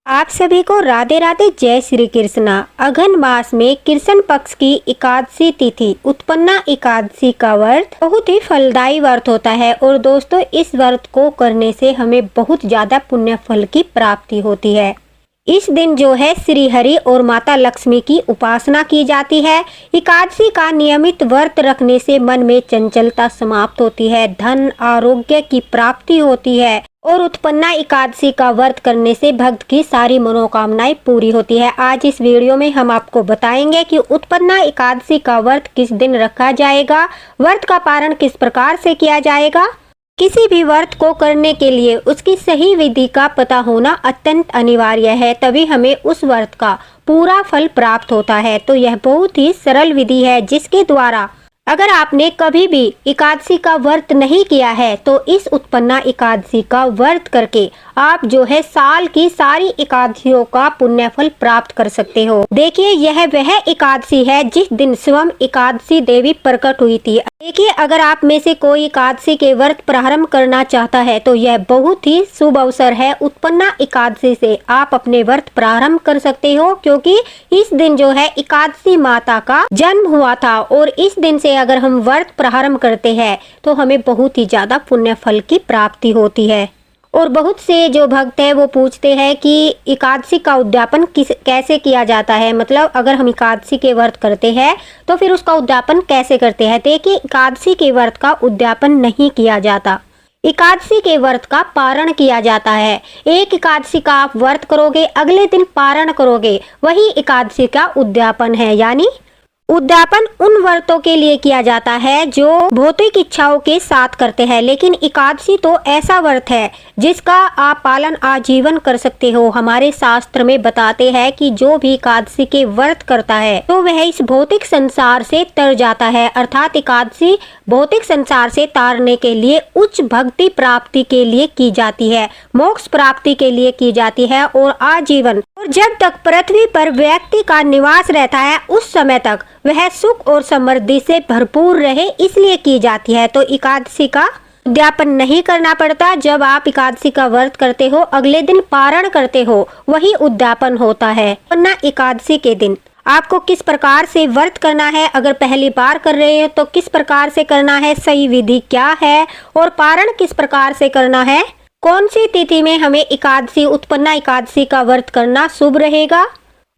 आप सभी को राधे राधे, जय श्री कृष्णा। अघन मास में कृष्ण पक्ष की एकादशी तिथि उत्पन्ना एकादशी का व्रत बहुत ही फलदायी व्रत होता है। और दोस्तों, इस व्रत को करने से हमें बहुत ज्यादा पुण्य फल की प्राप्ति होती है। इस दिन जो है श्री हरि और माता लक्ष्मी की उपासना की जाती है। एकादशी का नियमित व्रत रखने से मन में चंचलता समाप्त होती है, धन आरोग्य की प्राप्ति होती है और उत्पन्ना एकादशी का व्रत करने से भक्त की सारी मनोकामनाएं पूरी होती है। आज इस वीडियो में हम आपको बताएंगे कि उत्पन्ना एकादशी का व्रत किस दिन रखा जाएगा, व्रत का पारण किस प्रकार से किया जाएगा। किसी भी व्रत को करने के लिए उसकी सही विधि का पता होना अत्यंत अनिवार्य है, तभी हमें उस व्रत का पूरा फल प्राप्त होता है। तो यह बहुत ही सरल विधि है जिसके द्वारा अगर आपने कभी भी एकादशी का व्रत नहीं किया है तो इस उत्पन्ना एकादशी का व्रत करके आप जो है साल की सारी एकादशियों का पुण्य फल प्राप्त कर सकते हो। देखिए, यह वह एकादशी है जिस दिन स्वयं एकादशी देवी प्रकट हुई थी। देखिए, अगर आप में से कोई एकादशी के व्रत प्रारंभ करना चाहता है तो यह बहुत ही शुभ अवसर है। उत्पन्ना एकादशी से आप अपने व्रत प्रारंभ कर सकते हो, क्योंकि इस दिन जो है एकादशी माता का जन्म हुआ था और इस दिन से अगर हम व्रत प्रारंभ करते हैं तो हमें बहुत ही ज्यादा पुण्य फल की प्राप्ति होती है। और बहुत से जो भक्त है वो पूछते हैं कि एकादशी का उद्यापन कैसे किया जाता है, मतलब अगर हम एकादशी के व्रत करते हैं तो फिर उसका उद्यापन कैसे करते हैं। देखिए, एकादशी के व्रत का उद्यापन नहीं किया जाता, एकादशी के व्रत का पारण किया जाता है। एक एकादशी का आप व्रत करोगे, अगले दिन पारण करोगे, वही एकादशी का उद्यापन है। यानी उद्यापन उन व्रतों के लिए किया जाता है जो भौतिक इच्छाओं के साथ करते हैं, लेकिन एकादशी तो ऐसा व्रत है जिसका आप पालन आजीवन कर सकते हो। हमारे शास्त्र में बताते हैं कि जो भी एकादशी के व्रत करता है तो वह इस भौतिक संसार से तर जाता है। अर्थात एकादशी भौतिक संसार से तारने के लिए, उच्च भक्ति प्राप्ति के लिए की जाती है, मोक्ष प्राप्ति के लिए की जाती है और आजीवन। और जब तक पृथ्वी पर व्यक्ति का निवास रहता है उस समय तक वह सुख और समृद्धि से भरपूर रहे, इसलिए की जाती है। तो एकादशी का उद्यापन नहीं करना पड़ता। जब आप एकादशी का व्रत करते हो, अगले दिन पारण करते हो, वही उद्यापन होता है। वरना एकादशी के दिन आपको किस प्रकार से व्रत करना है, अगर पहली बार कर रहे हो तो किस प्रकार से करना है, सही विधि क्या है और पारण किस प्रकार से करना है, कौन सी तिथि में हमें एकादशी उत्पन्ना एकादशी का व्रत करना शुभ रहेगा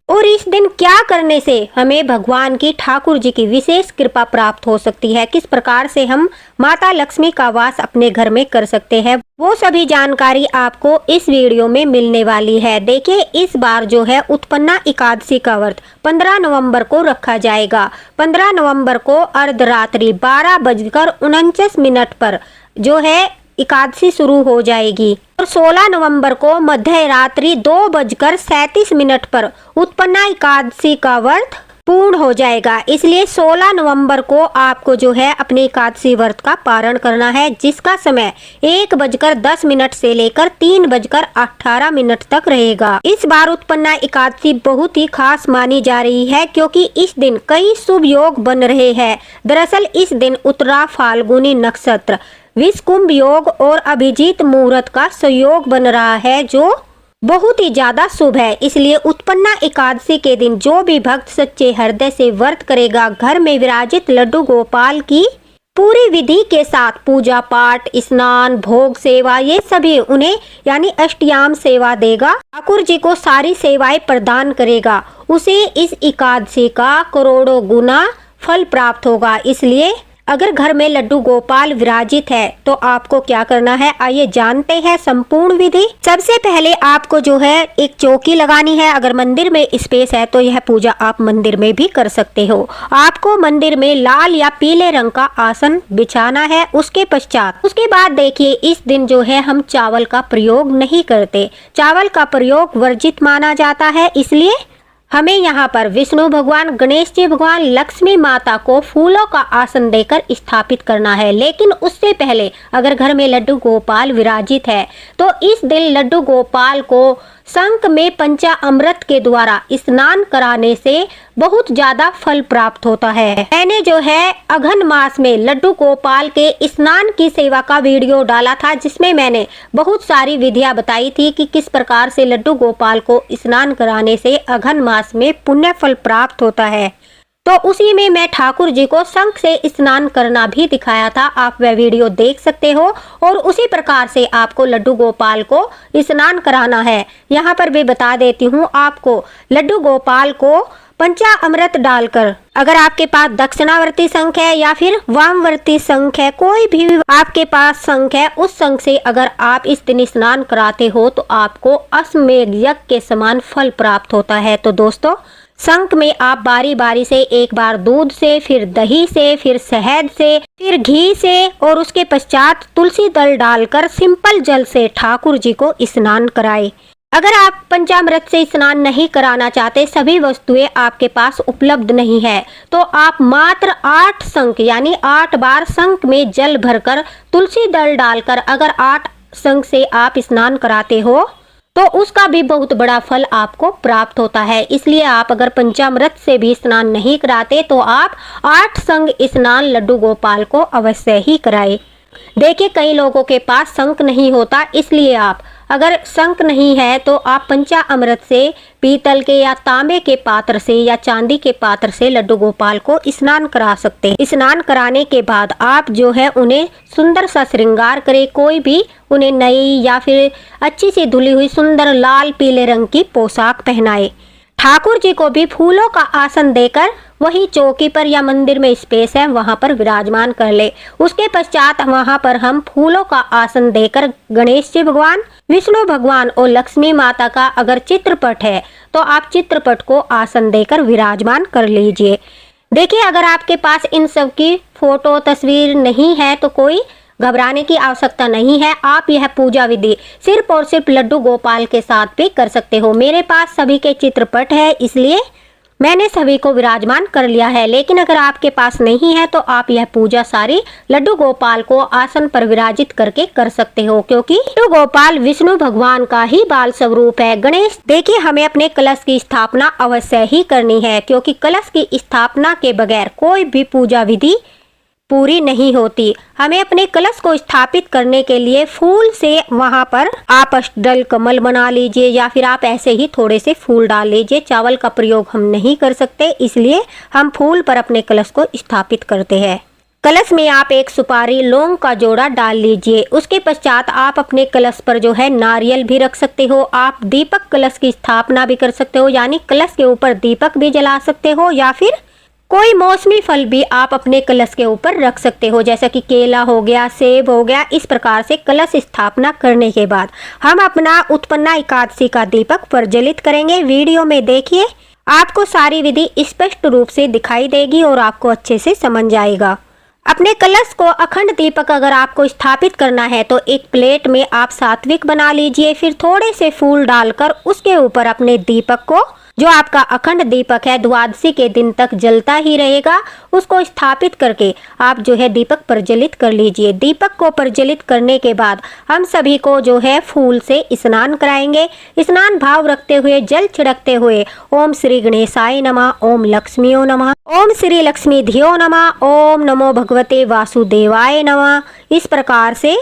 और इस दिन क्या करने से हमें भगवान की ठाकुर जी की विशेष कृपा प्राप्त हो सकती है, किस प्रकार से हम माता लक्ष्मी का वास अपने घर में कर सकते हैं, वो सभी जानकारी आपको इस वीडियो में मिलने वाली है। देखिए, इस बार जो है उत्पन्ना एकादशी का व्रत 15 नवंबर को रखा जाएगा। 15 नवंबर को अर्धरात्रि 12:49 पर जो है एकादशी शुरू हो जाएगी और 16 नवंबर को मध्य रात्रि 2:37 पर उत्पन्ना एकादशी का व्रत पूर्ण हो जाएगा। इसलिए 16 नवंबर को आपको जो है अपने एकादशी व्रत का पारण करना है, जिसका समय 1:10 से लेकर 3:18 तक रहेगा। इस बार उत्पन्ना एकादशी बहुत ही खास मानी जा रही है, क्योंकि इस दिन कई शुभ योग बन रहे हैं। दरअसल इस दिन उत्तरा फाल्गुनी नक्षत्र, विषकुंभ योग और अभिजीत मुहूर्त का संयोग बन रहा है, जो बहुत ही ज्यादा शुभ है। इसलिए उत्पन्ना एकादशी के दिन जो भी भक्त सच्चे हृदय से व्रत करेगा, घर में विराजित लड्डू गोपाल की पूरी विधि के साथ पूजा पाठ, स्नान, भोग सेवा, ये सभी उन्हें यानी अष्टयाम सेवा देगा, ठाकुर जी को सारी सेवाएं प्रदान करेगा, उसे इस एकादशी का करोड़ों गुना फल प्राप्त होगा। इसलिए अगर घर में लड्डू गोपाल विराजित है तो आपको क्या करना है, आइए जानते हैं संपूर्ण विधि। सबसे पहले आपको जो है एक चौकी लगानी है। अगर मंदिर में स्पेस है तो यह पूजा आप मंदिर में भी कर सकते हो। आपको मंदिर में लाल या पीले रंग का आसन बिछाना है। उसके बाद देखिए, इस दिन जो है हम चावल का प्रयोग नहीं करते, चावल का प्रयोग वर्जित माना जाता है। इसलिए हमें यहाँ पर विष्णु भगवान, गणेश जी भगवान, लक्ष्मी माता को फूलों का आसन देकर स्थापित करना है। लेकिन उससे पहले अगर घर में लड्डू गोपाल विराजित है तो इस दिन लड्डू गोपाल को शंख में पंचामृत के द्वारा स्नान कराने से बहुत ज्यादा फल प्राप्त होता है। मैंने जो है अघन मास में लड्डू गोपाल के स्नान की सेवा का वीडियो डाला था, जिसमें मैंने बहुत सारी विधियां बताई थी कि किस प्रकार से लड्डू गोपाल को स्नान कराने से अघन मास में पुण्य फल प्राप्त होता है। तो उसी में मैं ठाकुर जी को शंख से स्नान करना भी दिखाया था, आप वह वीडियो देख सकते हो। और उसी प्रकार से आपको लड्डू गोपाल को स्नान कराना है। यहाँ पर भी बता देती हूँ आपको, लड्डू गोपाल को पंचामृत डालकर, अगर आपके पास दक्षिणावर्ती शंख है या फिर वामवर्ती शंख है, कोई भी आपके पास शंख है, उस शंख से अगर आप इस दिन स्नान कराते हो तो आपको अश्वमेध यज्ञ के समान फल प्राप्त होता है। तो दोस्तों, शंख में आप बारी बारी से, एक बार दूध से, फिर दही से, फिर शहद से, फिर घी से और उसके पश्चात तुलसी दल डालकर सिंपल जल से ठाकुर जी को स्नान कराएं। अगर आप पंचामृत से स्नान नहीं कराना चाहते, सभी वस्तुएं आपके पास उपलब्ध नहीं है, तो आप मात्र 8 शंख यानी 8 बार शंख में जल भरकर तुलसी दल डालकर अगर 8 शंख से आप स्नान कराते हो तो उसका भी बहुत बड़ा फल आपको प्राप्त होता है। इसलिए आप अगर पंचामृत से भी स्नान नहीं कराते तो आप 8 शंख स्नान लड्डू गोपाल को अवश्य ही कराएं। देखिए, कई लोगों के पास शंख नहीं होता, इसलिए आप अगर शंख नहीं है तो आप पंचामृत से पीतल के या तांबे के पात्र से या चांदी के पात्र से लड्डू गोपाल को स्नान करा सकते हैं। स्नान कराने के बाद आप जो है उन्हें सुंदर सा श्रृंगार करें, कोई भी उन्हें नई या फिर अच्छी सी धुली हुई सुंदर लाल पीले रंग की पोशाक पहनाए। ठाकुर जी को भी फूलों का आसन देकर वही चौकी पर या मंदिर में स्पेस है वहां पर विराजमान कर ले। उसके पश्चात वहां पर हम फूलों का आसन देकर गणेश जी भगवान, विष्णु भगवान और लक्ष्मी माता का अगर चित्रपट है तो आप चित्रपट को आसन देकर विराजमान कर लीजिए। देखिए, अगर आपके पास इन सब की फोटो तस्वीर नहीं है तो कोई घबराने की आवश्यकता नहीं है। आप यह पूजा विधि सिर्फ और सिर्फ लड्डू गोपाल के साथ भी कर सकते हो। मेरे पास सभी के चित्रपट है, इसलिए मैंने सभी को विराजमान कर लिया है। लेकिन अगर आपके पास नहीं है तो आप यह पूजा सारी लड्डू गोपाल को आसन पर विराजित करके कर सकते हो, क्योंकि लड्डू गोपाल विष्णु भगवान का ही बाल स्वरूप है। गणेश, देखिए, हमें अपने कलश की स्थापना अवश्य ही करनी है, क्योंकि कलश की स्थापना के बगैर कोई भी पूजा विधि पूरी नहीं होती। हमें अपने कलश को स्थापित करने के लिए फूल से वहां पर आप अष्टदल कमल बना लीजिए या फिर आप ऐसे ही थोड़े से फूल डाल लीजिए। चावल का प्रयोग हम नहीं कर सकते, इसलिए हम फूल पर अपने कलश को स्थापित करते हैं। कलश में आप एक सुपारी लौंग का जोड़ा डाल लीजिए। उसके पश्चात आप अपने कलश पर जो है नारियल भी रख सकते हो। आप दीपक कलश की स्थापना भी कर सकते हो, यानी कलश के ऊपर दीपक भी जला सकते हो, या फिर कोई मौसमी फल भी आप अपने कलश के ऊपर रख सकते हो, जैसा कि केला हो गया, सेब हो गया। इस प्रकार से कलश स्थापना करने के बाद हम अपना उत्पन्ना एकादशी का दीपक प्रज्वलित करेंगे। वीडियो में देखिए, आपको सारी विधि स्पष्ट रूप से दिखाई देगी और आपको अच्छे से समझ आएगा। अपने कलश को अखंड दीपक अगर आपको स्थापित करना है तो एक प्लेट में आप सात्विक बना लीजिए, फिर थोड़े से फूल डालकर उसके ऊपर अपने दीपक को, जो आपका अखंड दीपक है द्वादशी के दिन तक जलता ही रहेगा, उसको स्थापित करके आप जो है दीपक प्रज्वलित कर लीजिए। दीपक को प्रज्वलित करने के बाद हम सभी को जो है फूल से स्नान कराएंगे। स्नान भाव रखते हुए, जल छिड़कते हुए ओम श्री गणेशाय नमः, ओम लक्ष्मीयो नमः, ओम श्री लक्ष्मी धियो नमः, ओम नमो भगवते वासुदेवाय नमः, इस प्रकार से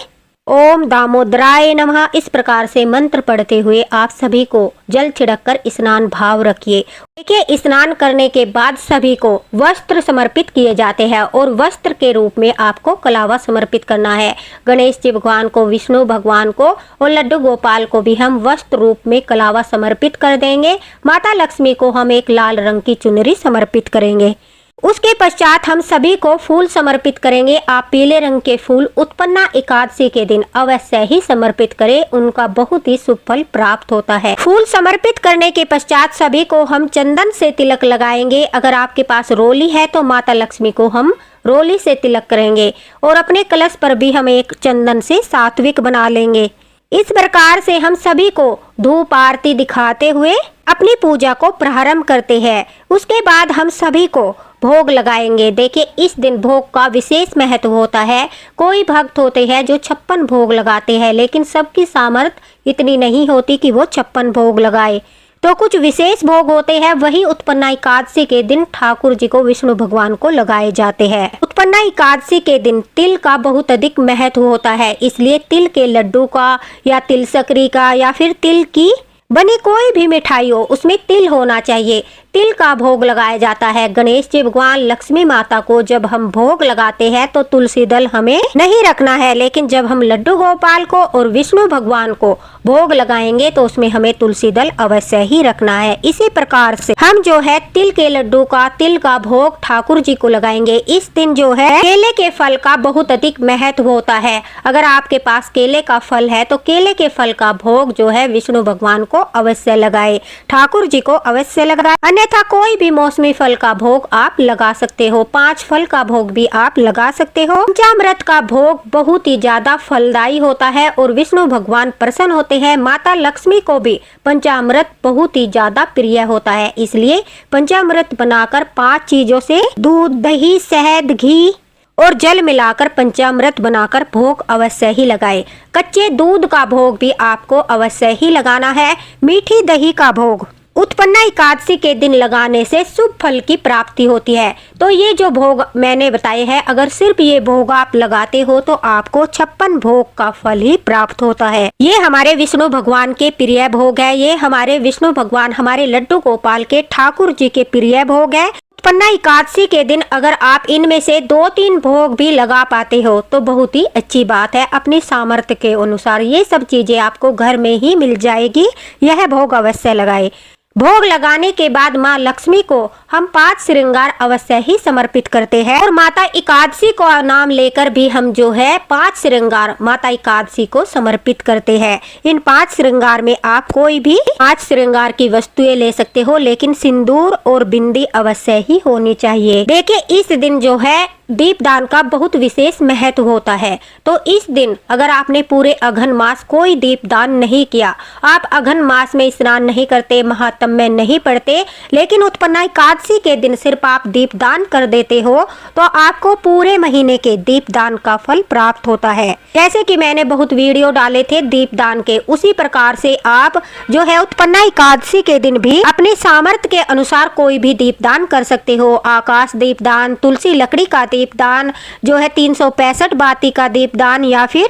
ओम दामोदराय नमः, इस प्रकार से मंत्र पढ़ते हुए आप सभी को जल छिड़ककर स्नान भाव रखिए। देखिए, स्नान करने के बाद सभी को वस्त्र समर्पित किए जाते हैं और वस्त्र के रूप में आपको कलावा समर्पित करना है। गणेश जी भगवान को, विष्णु भगवान को और लड्डू गोपाल को भी हम वस्त्र रूप में कलावा समर्पित कर देंगे। माता लक्ष्मी को हम एक लाल रंग की चुनरी समर्पित करेंगे। उसके पश्चात हम सभी को फूल समर्पित करेंगे। आप पीले रंग के फूल उत्पन्ना एकादशी के दिन अवश्य ही समर्पित करें, उनका बहुत ही शुभ फल प्राप्त होता है। फूल समर्पित करने के पश्चात सभी को हम चंदन से तिलक लगाएंगे। अगर आपके पास रोली है तो माता लक्ष्मी को हम रोली से तिलक करेंगे और अपने कलश पर भी हम एक चंदन से सात्विक बना लेंगे। इस प्रकार से हम सभी को धूप आरती दिखाते हुए अपनी पूजा को प्रारंभ करते हैं। उसके बाद हम सभी को भोग लगाएंगे। देखिए इस दिन भोग का विशेष महत्व होता है। कोई भक्त होते हैं जो 56 भोग लगाते हैं, लेकिन सबकी सामर्थ्य इतनी नहीं होती कि वो 56 भोग लगाए। तो कुछ विशेष भोग होते हैं, वही उत्पन्ना एकादशी के दिन ठाकुर जी को, विष्णु भगवान को लगाए जाते हैं। उत्पन्ना एकादशी के दिन तिल का बहुत अधिक महत्व होता है, इसलिए तिल के लड्डू का या तिल सकरी का या फिर तिल की बनी कोई भी मिठाई हो, उसमें तिल होना चाहिए। तिल का भोग लगाया जाता है। गणेश जी भगवान, लक्ष्मी माता को जब हम भोग लगाते हैं तो तुलसी दल हमें नहीं रखना है, लेकिन जब हम लड्डू गोपाल को और विष्णु भगवान को भोग लगाएंगे तो उसमें हमें तुलसी दल अवश्य ही रखना है। इसी प्रकार से हम जो है तिल के लड्डू का, तिल का भोग ठाकुर जी को लगाएंगे। इस दिन जो है केले के फल का बहुत अधिक महत्व होता है। अगर आपके पास केले का फल है तो केले के फल का भोग जो है विष्णु भगवान को अवश्य लगाए, ठाकुर जी को अवश्य लगाए। अन्यथा कोई भी मौसमी फल का भोग आप लगा सकते हो। 5 फल का भोग भी आप लगा सकते हो। पंचामृत का भोग बहुत ही ज्यादा फलदायी होता है और विष्णु भगवान प्रसन्न होते हैं। माता लक्ष्मी को भी पंचामृत बहुत ही ज्यादा प्रिय होता है, इसलिए पंचामृत बनाकर 5 चीजों से दूध, दही, शहद, घी और जल मिलाकर पंचामृत बनाकर भोग अवश्य ही लगाए। कच्चे दूध का भोग भी आपको अवश्य ही लगाना है। मीठी दही का भोग उत्पन्ना एकादशी के दिन लगाने से शुभ फल की प्राप्ति होती है। तो ये जो भोग मैंने बताए हैं, अगर सिर्फ ये भोग आप लगाते हो तो आपको 56 भोग का फल ही प्राप्त होता है। ये हमारे विष्णु भगवान के प्रिय भोग है। ये हमारे विष्णु भगवान, हमारे लड्डू गोपाल के, ठाकुर जी के प्रिय भोग है। उत्पन्ना एकादशी के दिन अगर आप इनमें से 2-3 भोग भी लगा पाते हो तो बहुत ही अच्छी बात है। अपनी सामर्थ्य के अनुसार ये सब चीजें आपको घर में ही मिल जाएगी। यह भोग अवश्य लगाए। भोग लगाने के बाद माँ लक्ष्मी को हम 5 श्रृंगार अवश्य ही समर्पित करते हैं और माता एकादशी को नाम लेकर भी हम जो है 5 श्रृंगार माता एकादशी को समर्पित करते हैं। इन 5 श्रृंगार में आप कोई भी 5 श्रृंगार की वस्तुएं ले सकते हो, लेकिन सिंदूर और बिंदी अवश्य ही होनी चाहिए। देखिए इस दिन जो है दीपदान का बहुत विशेष महत्व होता है। तो इस दिन अगर आपने पूरे अघन मास कोई दीपदान नहीं किया, आप अघन मास में स्नान नहीं करते, महात्म्य नहीं पढ़ते, लेकिन उत्पन्ना एकादशी के दिन सिर्फ आप दीपदान कर देते हो तो आपको पूरे महीने के दीपदान का फल प्राप्त होता है। जैसे कि मैंने बहुत वीडियो डाले थे दीपदान के, उसी प्रकार से आप जो है उत्पन्ना एकादशी के दिन भी अपने सामर्थ्य के अनुसार कोई भी दीपदान कर सकते हो। आकाश दीपदान, तुलसी लकड़ी का दीपदान, जो है 365 बाती का दीपदान, या फिर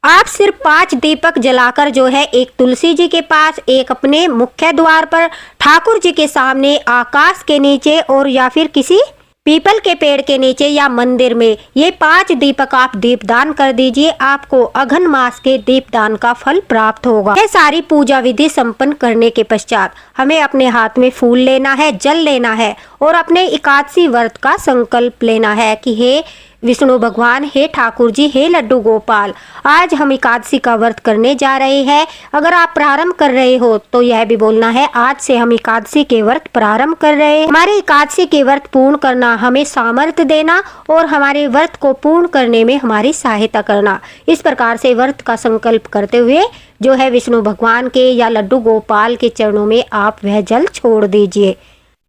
आप सिर्फ 5 दीपक जलाकर जो है एक तुलसी जी के पास, एक अपने मुख्य द्वार पर, ठाकुर जी के सामने, आकाश के नीचे और या फिर किसी पीपल के पेड़ के नीचे या मंदिर में ये 5 दीपक आप दीपदान कर दीजिए। आपको अघन मास के दीपदान का फल प्राप्त होगा। यह सारी पूजा विधि संपन्न करने के पश्चात हमें अपने हाथ में फूल लेना है, जल लेना है और अपने एकादशी व्रत का संकल्प लेना है कि हे विष्णु भगवान, हे ठाकुर जी, हे लड्डू गोपाल, आज हम एकादशी का व्रत करने जा रहे हैं। अगर आप प्रारंभ कर रहे हो तो यह भी बोलना है आज से हम एकादशी के व्रत प्रारंभ कर रहे हैं। हमारे एकादशी के व्रत पूर्ण करना, हमें सामर्थ्य देना और हमारे व्रत को पूर्ण करने में हमारी सहायता करना। इस प्रकार से व्रत का संकल्प करते हुए जो है विष्णु भगवान के या लड्डू गोपाल के चरणों में आप वह जल छोड़ दीजिए।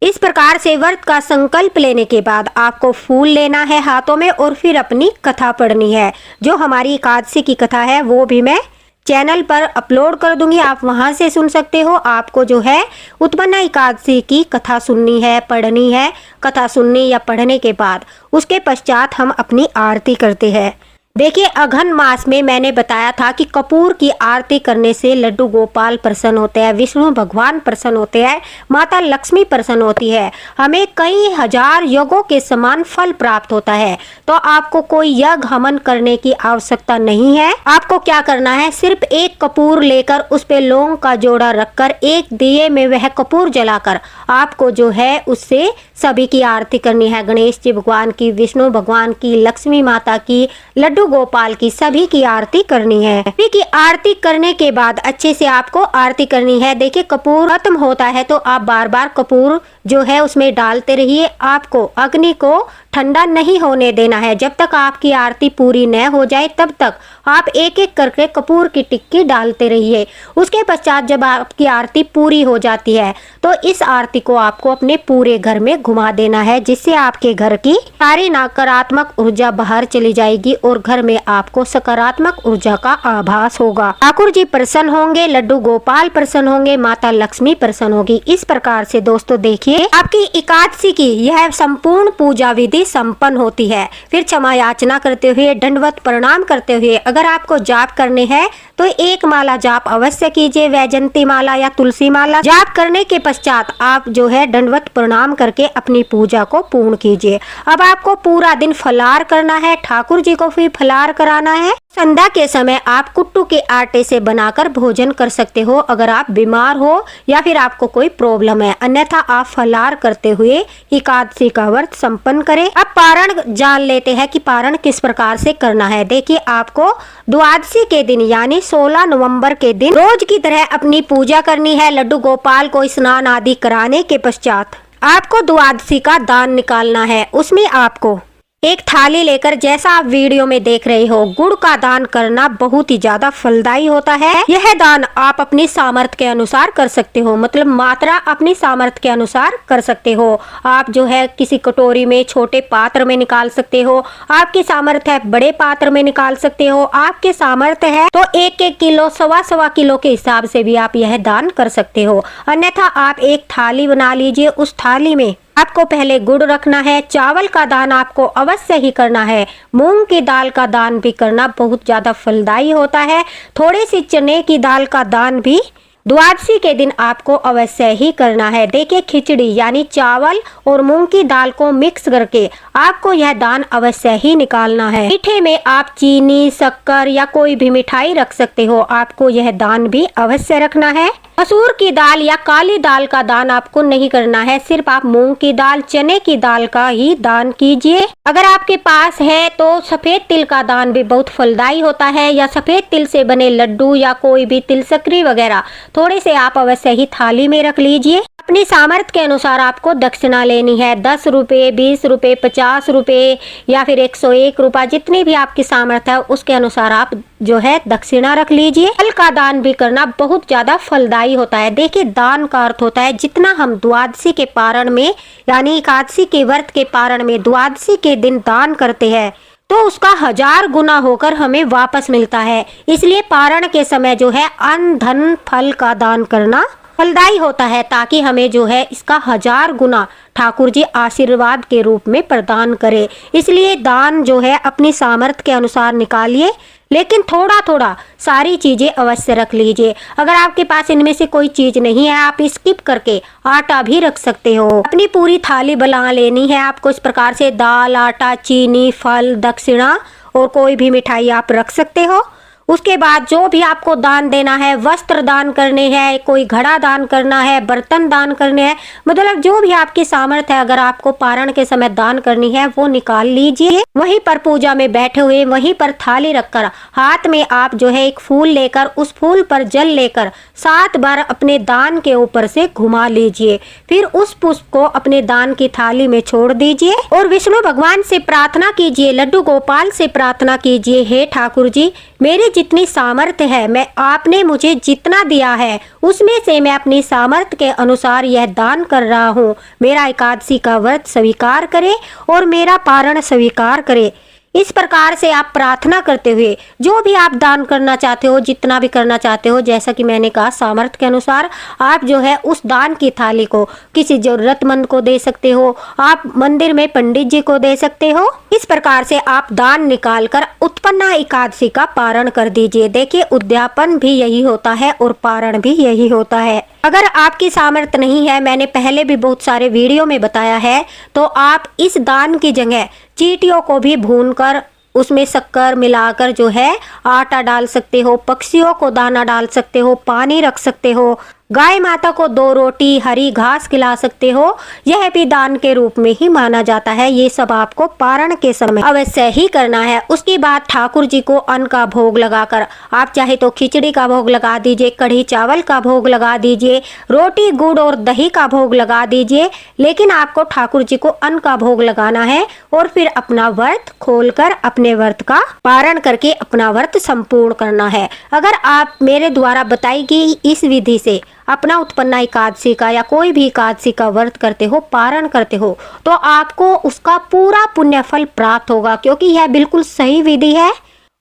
इस प्रकार से व्रत का संकल्प लेने के बाद आपको फूल लेना है हाथों में और फिर अपनी कथा पढ़नी है। जो हमारी एकादशी की कथा है वो भी मैं चैनल पर अपलोड कर दूंगी, आप वहां से सुन सकते हो। आपको जो है उत्पन्ना एकादशी की कथा सुननी है, पढ़नी है। कथा सुनने या पढ़ने के बाद उसके पश्चात हम अपनी आरती करते हैं। देखिए अघन मास में मैंने बताया था कि कपूर की आरती करने से लड्डू गोपाल प्रसन्न होते हैं, विष्णु भगवान प्रसन्न होते हैं, माता लक्ष्मी प्रसन्न होती है, हमें कई हजार यज्ञों के समान फल प्राप्त होता है। तो आपको कोई यज्ञ हवन करने की आवश्यकता नहीं है। आपको क्या करना है, सिर्फ एक कपूर लेकर उस पे लौंग का जोड़ा रखकर एक दिए में वह कपूर जलाकर आपको जो है उससे सभी की आरती करनी है। गणेश जी भगवान की, विष्णु भगवान की, लक्ष्मी माता की, लड्डू गोपाल की, सभी की आरती करनी है। सभी की आरती करने के बाद अच्छे से आपको आरती करनी है। देखिए कपूर खत्म होता है तो आप बार बार कपूर जो है उसमें डालते रहिए। आपको अग्नि को ठंडा नहीं होने देना है। जब तक आपकी आरती पूरी न हो जाए तब तक आप एक एक करके कपूर की टिक्की डालते रहिए। उसके पश्चात जब आपकी आरती पूरी हो जाती है तो इस आरती को आपको अपने पूरे घर में घुमा देना है, जिससे आपके घर की सारी नकारात्मक ऊर्जा बाहर चली जाएगी और घर में आपको सकारात्मक ऊर्जा का आभास होगा। ठाकुर जी प्रसन्न होंगे, लड्डू गोपाल प्रसन्न होंगे, माता लक्ष्मी प्रसन्न होगी। इस प्रकार से दोस्तों देखिए आपकी एकादशी की यह संपूर्ण पूजा विधि संपन्न होती है। फिर क्षमा याचना करते हुए, दंडवत प्रणाम करते हुए अगर आपको जाप करने हैं तो एक माला जाप अवश्य कीजिए, वैजंती माला या तुलसी माला। जाप करने के पश्चात आप जो है दंडवत प्रणाम करके अपनी पूजा को पूर्ण कीजिए। अब आपको पूरा दिन फलार करना है, ठाकुर जी को भी फलार कराना है। संध्या के समय आप कुट्टू के आटे से बनाकर भोजन कर सकते हो अगर आप बीमार हो या फिर आपको कोई प्रॉब्लम है, अन्यथा आप फलार करते हुए एकादशी का व्रत संपन्न करें। अब पारण जान लेते हैं कि पारण किस प्रकार से करना है। देखिए आपको द्वादशी के दिन यानी 16 नवंबर के दिन रोज की तरह अपनी पूजा करनी है। लड्डू गोपाल को स्नान आदि कराने के पश्चात आपको द्वादशी का दान निकालना है। उसमें आपको एक थाली लेकर, जैसा आप वीडियो में देख रहे हो, गुड़ का दान करना बहुत ही ज्यादा फलदायी होता है। यह दान आप अपनी सामर्थ्य के अनुसार कर सकते हो, मतलब मात्रा अपनी सामर्थ्य के अनुसार कर सकते हो। आप जो है किसी कटोरी में, छोटे पात्र में निकाल सकते हो, आपकी सामर्थ्य है बड़े पात्र में निकाल सकते हो, आपके सामर्थ्य है तो 1-1 किलो, 1.25 किलो के हिसाब से भी आप यह दान कर सकते हो। अन्यथा आप एक थाली बना लीजिए, उस थाली में आपको पहले गुड़ रखना है। चावल का दान आपको अवश्य ही करना है। मूंग की दाल का दान भी करना बहुत ज्यादा फलदायी होता है। थोड़ी सी चने की दाल का दान भी द्वादशी के दिन आपको अवश्य ही करना है। देखिए खिचड़ी यानी चावल और मूंग की दाल को मिक्स करके आपको यह दान अवश्य ही निकालना है। मीठे में आप चीनी, शक्कर या कोई भी मिठाई रख सकते हो, आपको यह दान भी अवश्य रखना है। मसूर की दाल या काली दाल का दान आपको नहीं करना है, सिर्फ आप मूंग की दाल, चने की दाल का ही दान कीजिए। अगर आपके पास है तो सफेद तिल का दान भी बहुत फलदायी होता है, या सफेद तिल से बने लड्डू या कोई भी तिल सक्री वगैरह थोड़े से आप अवश्य ही थाली में रख लीजिए। अपनी सामर्थ्य के अनुसार आपको दक्षिणा लेनी है। 10 रुपए, 20 रुपए, 50 रुपए या फिर 101 रुपया, जितनी भी आपकी सामर्थ्य है उसके अनुसार आप जो है दक्षिणा रख लीजिए। फल का दान भी करना बहुत ज्यादा फलदायी होता है। देखिए दान का अर्थ होता है जितना हम द्वादशी के पारण में यानी एकादशी के व्रत के पारण में द्वादशी के दिन दान करते हैं तो उसका 1000 गुना होकर हमें वापस मिलता है। इसलिए पारण के समय जो है अन्न, धन, फल का दान करना फलदायी होता है, ताकि हमें जो है इसका 1000 गुना ठाकुर जी आशीर्वाद के रूप में प्रदान करे। इसलिए दान जो है अपनी सामर्थ्य के अनुसार निकालिए, लेकिन थोड़ा थोड़ा सारी चीजें अवश्य रख लीजिए। अगर आपके पास इनमें से कोई चीज नहीं है, आप स्किप करके आटा भी रख सकते हो। अपनी पूरी थाली बना लेनी है आपको इस प्रकार से। दाल, आटा, चीनी, फल, दक्षिणा और कोई भी मिठाई आप रख सकते हो। उसके बाद जो भी आपको दान देना है, वस्त्र दान करने हैं, कोई घड़ा दान करना है, बर्तन दान करने हैं, मतलब जो भी आपकी सामर्थ्य है, अगर आपको पारण के समय दान करनी है वो निकाल लीजिए। वहीं पर पूजा में बैठे हुए वहीं पर थाली रखकर हाथ में आप जो है एक फूल लेकर उस फूल पर जल लेकर 7 बार अपने दान के ऊपर से घुमा लीजिए। फिर उस पुष्प को अपने दान की थाली में छोड़ दीजिए और विष्णु भगवान से प्रार्थना कीजिए, लड्डू गोपाल से प्रार्थना कीजिए, हे ठाकुर जी मेरी जितनी सामर्थ्य है, मैं आपने मुझे जितना दिया है उसमें से मैं अपनी सामर्थ्य के अनुसार यह दान कर रहा हूँ। मेरा एकादशी का व्रत स्वीकार करे और मेरा पारण स्वीकार करे। इस प्रकार से आप प्रार्थना करते हुए जो भी आप दान करना चाहते हो, जितना भी करना चाहते हो, जैसा कि मैंने कहा सामर्थ्य के अनुसार आप जो है उस दान की थाली को किसी जरूरतमंद को दे सकते हो, आप मंदिर में पंडित जी को दे सकते हो। इस प्रकार से आप दान निकालकर उत्पन्ना एकादशी का पारण कर दीजिए। देखिए उद्यापन भी यही होता है और पारण भी यही होता है। अगर आपकी सामर्थ्य नहीं है, मैंने पहले भी बहुत सारे वीडियो में बताया है, तो आप इस दान की जगह चींटियों को भी भूनकर उसमें शक्कर मिलाकर जो है आटा डाल सकते हो, पक्षियों को दाना डाल सकते हो, पानी रख सकते हो, गाय माता को 2 रोटी हरी घास खिला सकते हो, यह भी दान के रूप में ही माना जाता है। ये सब आपको पारण के समय अवश्य ही करना है। उसके बाद ठाकुर जी को अन्न का भोग लगाकर, आप चाहे तो खिचड़ी का भोग लगा दीजिए, कढ़ी चावल का भोग लगा दीजिए, रोटी गुड़ और दही का भोग लगा दीजिए, लेकिन आपको ठाकुर जी को अन्न का भोग लगाना है और फिर अपना व्रत खोलकर अपने व्रत का पारण करके अपना व्रत संपूर्ण करना है। अगर आप मेरे द्वारा बताई गई इस विधि से अपना उत्पन्ना एकादशी का या कोई भी एकादशी का व्रत करते हो, पारण करते हो, तो आपको उसका पूरा पुण्य फल प्राप्त होगा, क्योंकि यह बिल्कुल सही विधि है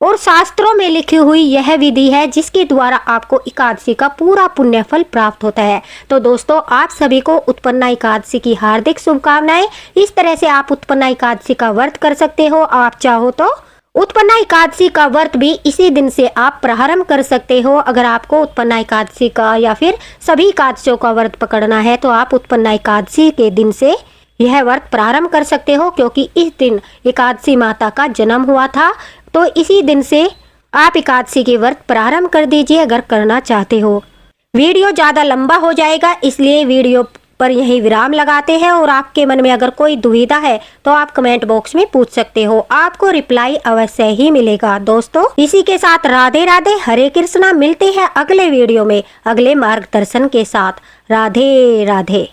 और शास्त्रों में लिखी हुई यह विधि है जिसके द्वारा आपको एकादशी का पूरा पुण्य फल प्राप्त होता है। तो दोस्तों, आप सभी को उत्पन्ना एकादशी की हार्दिक शुभकामनाएं। इस तरह से आप उत्पन्ना एकादशी का व्रत कर सकते हो। आप चाहो तो उत्पन्ना एकादशी का व्रत भी इसी दिन से आप प्रारंभ कर सकते हो। अगर आपको उत्पन्ना एकादशी का या फिर सभी एकादशियों का व्रत पकड़ना है तो आप उत्पन्ना एकादशी के दिन से यह व्रत प्रारंभ कर सकते हो, क्योंकि इस दिन एकादशी माता का जन्म हुआ था। तो इसी दिन से आप एकादशी के व्रत प्रारंभ कर दीजिए अगर करना चाहते हो। वीडियो ज़्यादा लंबा हो जाएगा, इसलिए वीडियो पर यही विराम लगाते हैं। और आपके मन में अगर कोई दुविधा है तो आप कमेंट बॉक्स में पूछ सकते हो, आपको रिप्लाई अवश्य ही मिलेगा। दोस्तों, इसी के साथ राधे राधे, हरे कृष्णा। मिलते हैं अगले वीडियो में अगले मार्गदर्शन के साथ। राधे राधे।